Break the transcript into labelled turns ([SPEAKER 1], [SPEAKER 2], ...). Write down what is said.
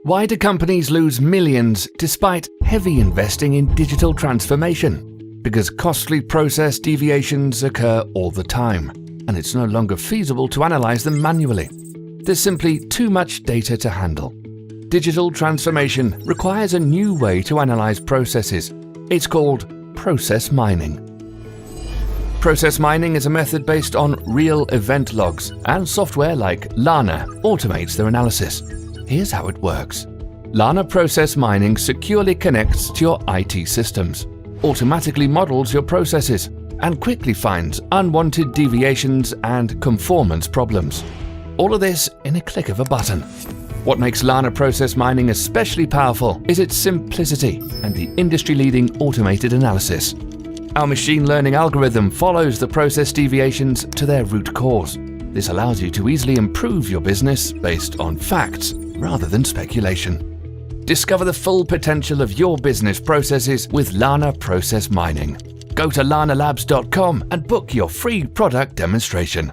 [SPEAKER 1] Why do companies lose millions despite heavy investing in digital transformation? Because costly process deviations occur all the time, and it's no longer feasible to analyze them manually. There's simply too much data to handle. Digital transformation requires a new way to analyze processes. It's called process mining. Process mining is a method based on real event logs, and software like LANA automates their analysis. Here's how it works. LANA Process Mining securely connects to your IT systems, automatically models your processes, and quickly finds unwanted deviations and conformance problems. All of this in a click of a button. What makes LANA Process Mining especially powerful is its simplicity and the industry-leading automated analysis. Our machine learning algorithm follows the process deviations to their root cause. This allows you to easily improve your business based on facts rather than speculation. Discover the full potential of your business processes with LANA Process Mining. Go to lanalabs.com and book your free product demonstration.